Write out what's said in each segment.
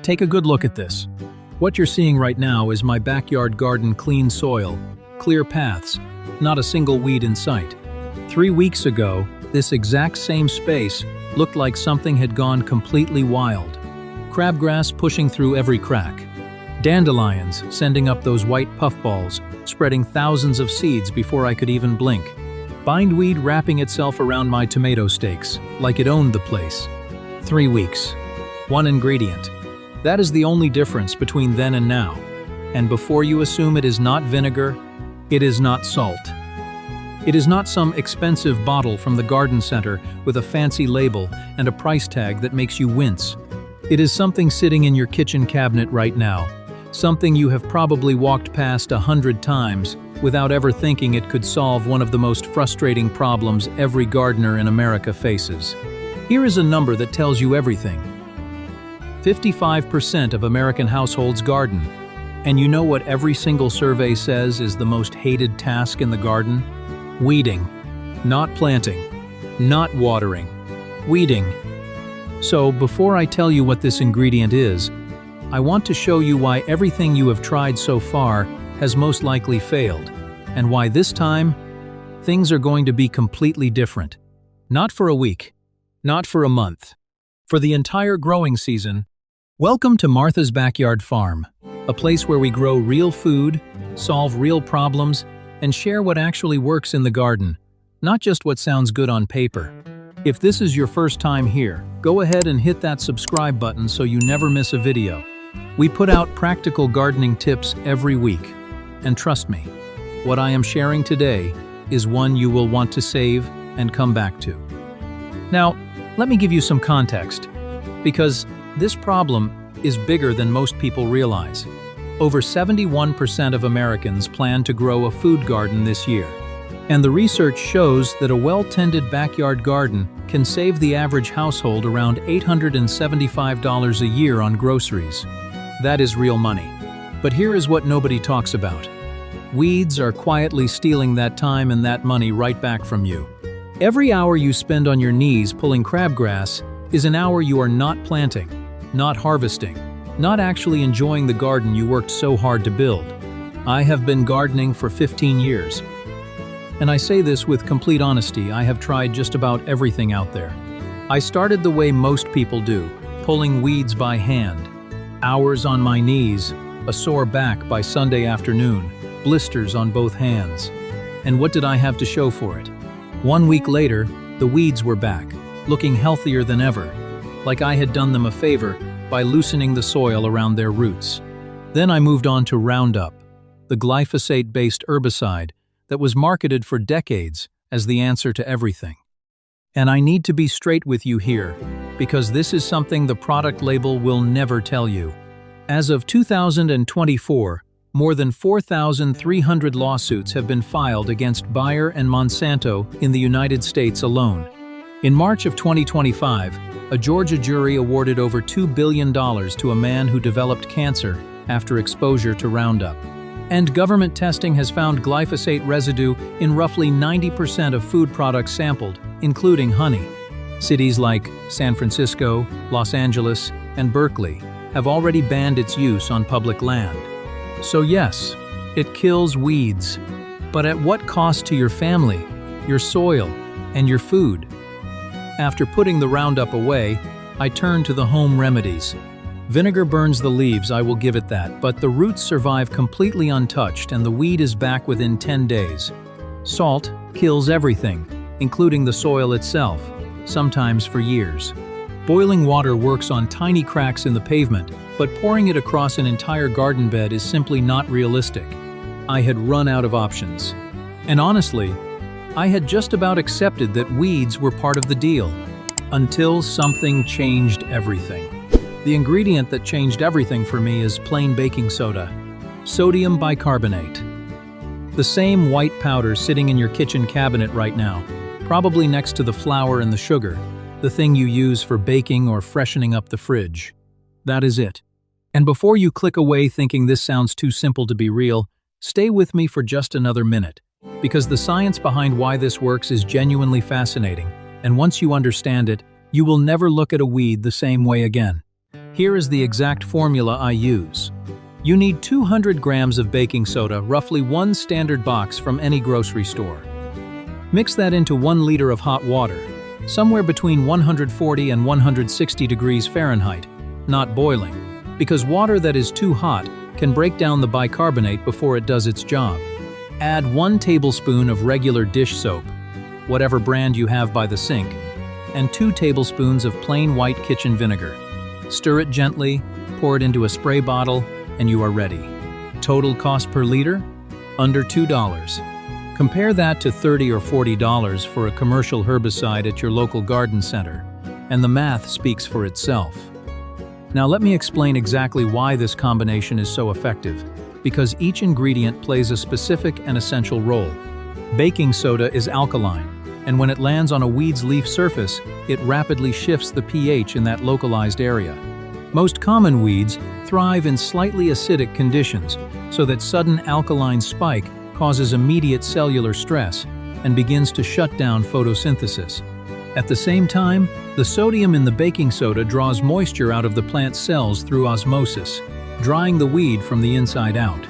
Take a good look at this. What you're seeing right now is my backyard garden: clean soil, clear paths, not a single weed in sight. 3 weeks ago, this exact same space looked like something had gone completely wild. Crabgrass pushing through every crack. Dandelions sending up those white puffballs, spreading thousands of seeds before I could even blink. Bindweed wrapping itself around my tomato stakes, like it owned the place. 3 weeks. One ingredient. That is the only difference between then and now. And before you assume it is not vinegar, it is not salt. It is not some expensive bottle from the garden center with a fancy label and a price tag that makes you wince. It is something sitting in your kitchen cabinet right now. Something you have probably walked past 100 times without ever thinking it could solve one of the most frustrating problems every gardener in America faces. Here is a number that tells you everything. 55% of American households garden. And you know what every single survey says is the most hated task in the garden? Weeding. Not planting. Not watering. Weeding. So, before I tell you what this ingredient is, I want to show you why everything you have tried so far has most likely failed, and why this time, things are going to be completely different. Not for a week, not for a month, for the entire growing season. Welcome to Martha's Backyard Farm, a place where we grow real food, solve real problems, and share what actually works in the garden, not just what sounds good on paper. If this is your first time here, go ahead and hit that subscribe button so you never miss a video. We put out practical gardening tips every week, and trust me, what I am sharing today is one you will want to save and come back to. Now, let me give you some context, because this problem is bigger than most people realize. Over 71% of Americans plan to grow a food garden this year. And the research shows that a well-tended backyard garden can save the average household around $875 a year on groceries. That is real money. But here is what nobody talks about. Weeds are quietly stealing that time and that money right back from you. Every hour you spend on your knees pulling crabgrass is an hour you are not planting, not harvesting, not actually enjoying the garden you worked so hard to build. I have been gardening for 15 years. And I say this with complete honesty, I have tried just about everything out there. I started the way most people do, pulling weeds by hand. Hours on my knees, a sore back by Sunday afternoon, blisters on both hands. And what did I have to show for it? 1 week later, the weeds were back, looking healthier than ever, like I had done them a favor by loosening the soil around their roots. Then I moved on to Roundup, the glyphosate-based herbicide that was marketed for decades as the answer to everything. And I need to be straight with you here, because this is something the product label will never tell you. As of 2024, more than 4,300 lawsuits have been filed against Bayer and Monsanto in the United States alone. In March of 2025, a Georgia jury awarded over $2 billion to a man who developed cancer after exposure to Roundup. And government testing has found glyphosate residue in roughly 90% of food products sampled, including honey. Cities like San Francisco, Los Angeles, and Berkeley have already banned its use on public land. So yes, it kills weeds, but at what cost to your family, your soil, and your food? After putting the Roundup away, I turned to the home remedies. Vinegar burns the leaves, I will give it that, but the roots survive completely untouched and the weed is back within 10 days. Salt kills everything, including the soil itself, sometimes for years. Boiling water works on tiny cracks in the pavement, but pouring it across an entire garden bed is simply not realistic. I had run out of options. And honestly, I had just about accepted that weeds were part of the deal, until something changed everything. The ingredient that changed everything for me is plain baking soda, sodium bicarbonate. The same white powder sitting in your kitchen cabinet right now, probably next to the flour and the sugar, the thing you use for baking or freshening up the fridge. That is it. And before you click away thinking this sounds too simple to be real, stay with me for just another minute, because the science behind why this works is genuinely fascinating, and once you understand it, you will never look at a weed the same way again. Here is the exact formula I use. You need 200 grams of baking soda, roughly 1 standard box from any grocery store. Mix that into 1 liter of hot water, somewhere between 140 and 160 degrees Fahrenheit, not boiling, because water that is too hot can break down the bicarbonate before it does its job. Add 1 tablespoon of regular dish soap, whatever brand you have by the sink, and 2 tablespoons of plain white kitchen vinegar. Stir it gently, pour it into a spray bottle, and you are ready. Total cost per liter? Under $2. Compare that to $30 or $40 for a commercial herbicide at your local garden center, and the math speaks for itself. Now let me explain exactly why this combination is so effective, because each ingredient plays a specific and essential role. Baking soda is alkaline, and when it lands on a weed's leaf surface, it rapidly shifts the pH in that localized area. Most common weeds thrive in slightly acidic conditions, so that sudden alkaline spike causes immediate cellular stress and begins to shut down photosynthesis. At the same time, the sodium in the baking soda draws moisture out of the plant's cells through osmosis, drying the weed from the inside out.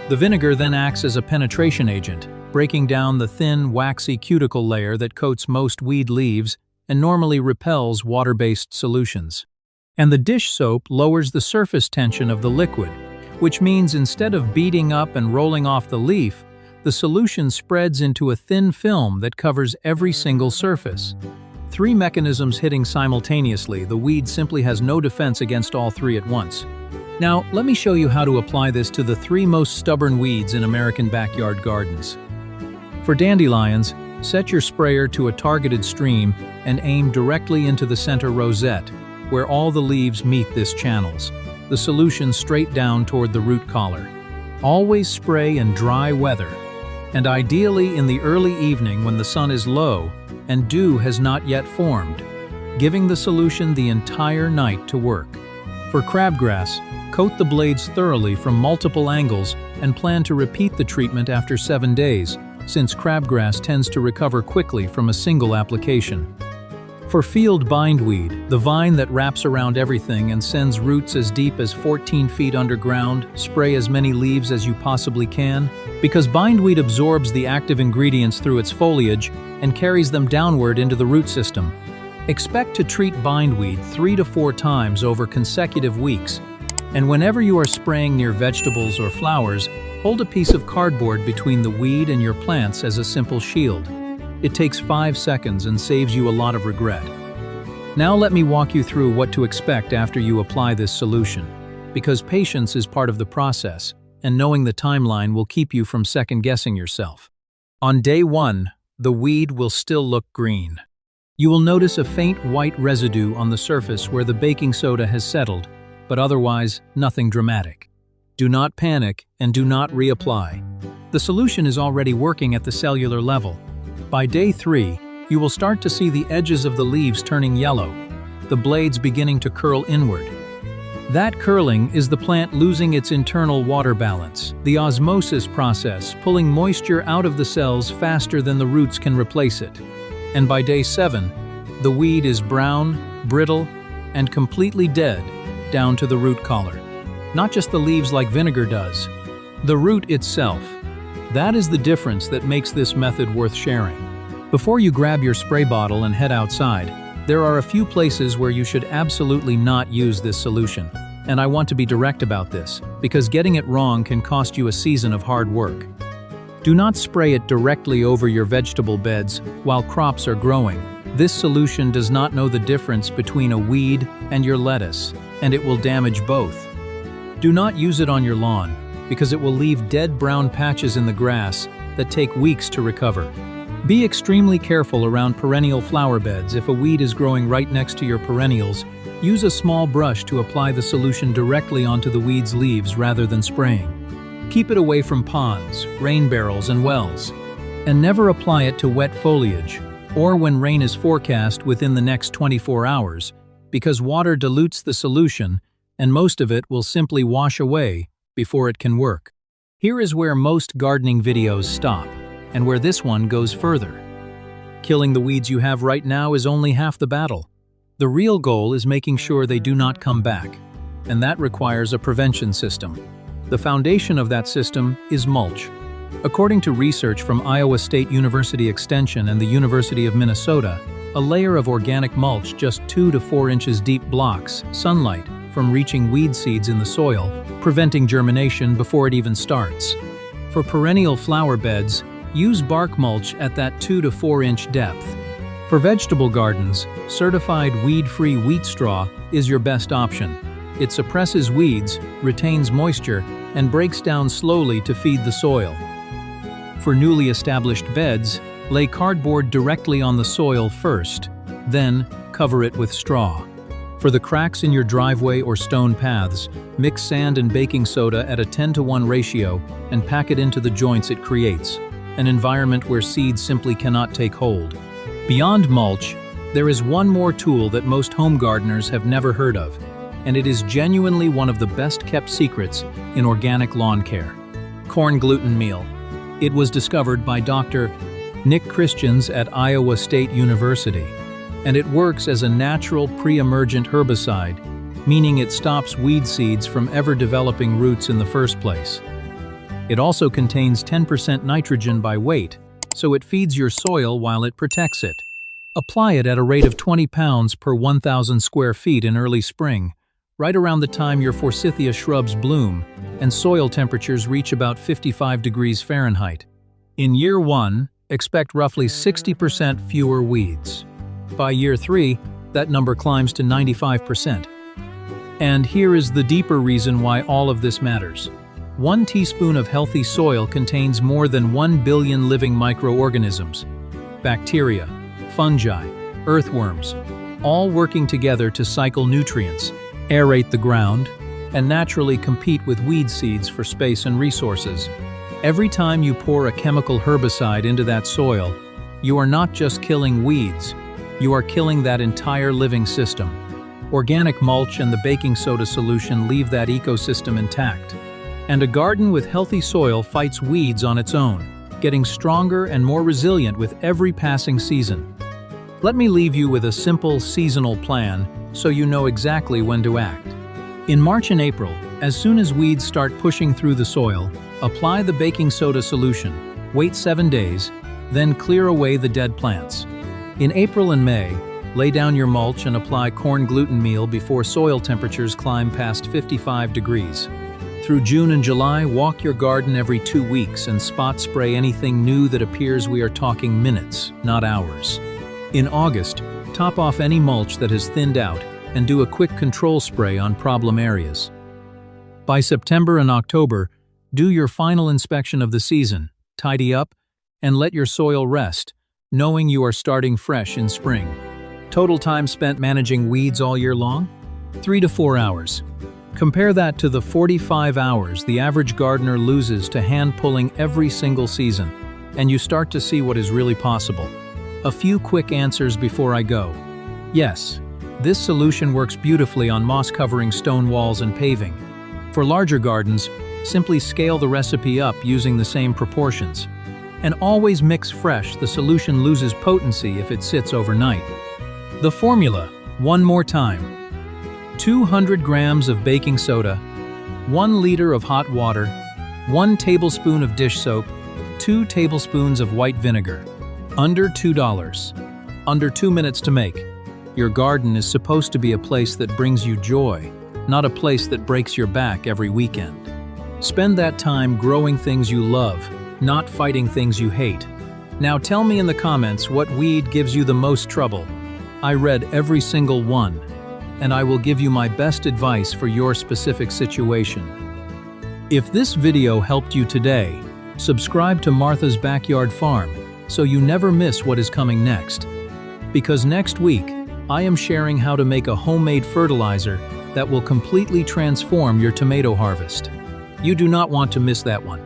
The vinegar then acts as a penetration agent, breaking down the thin, waxy cuticle layer that coats most weed leaves and normally repels water-based solutions. And the dish soap lowers the surface tension of the liquid, which means instead of beating up and rolling off the leaf, the solution spreads into a thin film that covers every single surface. 3 mechanisms hitting simultaneously, the weed simply has no defense against all 3 at once. Now, let me show you how to apply this to the 3 most stubborn weeds in American backyard gardens. For dandelions, set your sprayer to a targeted stream and aim directly into the center rosette, where all the leaves meet this channels, the solution straight down toward the root collar. Always spray in dry weather, and ideally in the early evening when the sun is low and dew has not yet formed, giving the solution the entire night to work. For crabgrass, coat the blades thoroughly from multiple angles and plan to repeat the treatment after 7 days, since crabgrass tends to recover quickly from a single application. For field bindweed, the vine that wraps around everything and sends roots as deep as 14 feet underground, spray as many leaves as you possibly can, because bindweed absorbs the active ingredients through its foliage and carries them downward into the root system. Expect to treat bindweed 3 to 4 times over consecutive weeks, and whenever you are spraying near vegetables or flowers, hold a piece of cardboard between the weed and your plants as a simple shield. It takes 5 seconds and saves you a lot of regret. Now let me walk you through what to expect after you apply this solution, because patience is part of the process, and knowing the timeline will keep you from second-guessing yourself. On day 1, the weed will still look green. You will notice a faint white residue on the surface where the baking soda has settled, but otherwise nothing dramatic. Do not panic and do not reapply. The solution is already working at the cellular level. By day 3, you will start to see the edges of the leaves turning yellow, the blades beginning to curl inward. That curling is the plant losing its internal water balance, the osmosis process pulling moisture out of the cells faster than the roots can replace it. And by day 7, the weed is brown, brittle, and completely dead down to the root collar. Not just the leaves like vinegar does, the root itself. That is the difference that makes this method worth sharing. Before you grab your spray bottle and head outside, there are a few places where you should absolutely not use this solution. And I want to be direct about this, because getting it wrong can cost you a season of hard work. Do not spray it directly over your vegetable beds while crops are growing. This solution does not know the difference between a weed and your lettuce, and it will damage both. Do not use it on your lawn, because it will leave dead brown patches in the grass that take weeks to recover. Be extremely careful around perennial flower beds. If a weed is growing right next to your perennials, use a small brush to apply the solution directly onto the weed's leaves rather than spraying. Keep it away from ponds, rain barrels, and wells. And never apply it to wet foliage, or when rain is forecast within the next 24 hours, because water dilutes the solution and most of it will simply wash away before it can work. Here is where most gardening videos stop, and where this one goes further. Killing the weeds you have right now is only half the battle. The real goal is making sure they do not come back, and that requires a prevention system. The foundation of that system is mulch. According to research from Iowa State University Extension and the University of Minnesota, a layer of organic mulch just 2 to 4 inches deep blocks sunlight from reaching weed seeds in the soil, preventing germination before it even starts. For perennial flower beds, use bark mulch at that 2 to 4 inch depth. For vegetable gardens, certified weed-free wheat straw is your best option. It suppresses weeds, retains moisture, and breaks down slowly to feed the soil. For newly established beds, lay cardboard directly on the soil first, then cover it with straw. For the cracks in your driveway or stone paths, mix sand and baking soda at a 10-to-1 ratio and pack it into the joints it creates, an environment where seeds simply cannot take hold. Beyond mulch, there is one more tool that most home gardeners have never heard of, and it is genuinely one of the best-kept secrets in organic lawn care: corn gluten meal. It was discovered by Dr. Nick Christians at Iowa State University, and it works as a natural pre-emergent herbicide, meaning it stops weed seeds from ever developing roots in the first place. It also contains 10% nitrogen by weight, so it feeds your soil while it protects it. Apply it at a rate of 20 pounds per 1,000 square feet in early spring, right around the time your forsythia shrubs bloom and soil temperatures reach about 55 degrees Fahrenheit. In year 1, expect roughly 60% fewer weeds. By year 3, that number climbs to 95%. And here is the deeper reason why all of this matters. 1 teaspoon of healthy soil contains more than 1 billion living microorganisms, bacteria, fungi, earthworms, all working together to cycle nutrients, aerate the ground, and naturally compete with weed seeds for space and resources. Every time you pour a chemical herbicide into that soil, you are not just killing weeds, you are killing that entire living system. Organic mulch and the baking soda solution leave that ecosystem intact. And a garden with healthy soil fights weeds on its own, getting stronger and more resilient with every passing season. Let me leave you with a simple seasonal plan so you know exactly when to act. In March and April, as soon as weeds start pushing through the soil, apply the baking soda solution, wait 7 days, then clear away the dead plants. In April and May, lay down your mulch and apply corn gluten meal before soil temperatures climb past 55 degrees. Through June and July, walk your garden every 2 weeks and spot spray anything new that appears. We are talking minutes, not hours. In August, top off any mulch that has thinned out and do a quick control spray on problem areas. By September and October, do your final inspection of the season, tidy up, and let your soil rest, knowing you are starting fresh in spring. Total time spent managing weeds all year long? 3 to 4 hours. Compare that to the 45 hours the average gardener loses to hand-pulling every single season, and you start to see what is really possible. A few quick answers before I go. Yes, this solution works beautifully on moss-covering stone walls and paving. For larger gardens, simply scale the recipe up using the same proportions. And always mix fresh. The solution loses potency if it sits overnight. The formula, one more time. 200 grams of baking soda, 1 liter of hot water, 1 tablespoon of dish soap, 2 tablespoons of white vinegar. Under $2. Under 2 minutes to make. Your garden is supposed to be a place that brings you joy, not a place that breaks your back every weekend. Spend that time growing things you love, not fighting things you hate. Now tell me in the comments what weed gives you the most trouble. I read every single one, and I will give you my best advice for your specific situation. If this video helped you today, subscribe to Martha's Backyard Farm so you never miss what is coming next. Because next week, I am sharing how to make a homemade fertilizer that will completely transform your tomato harvest. You do not want to miss that one.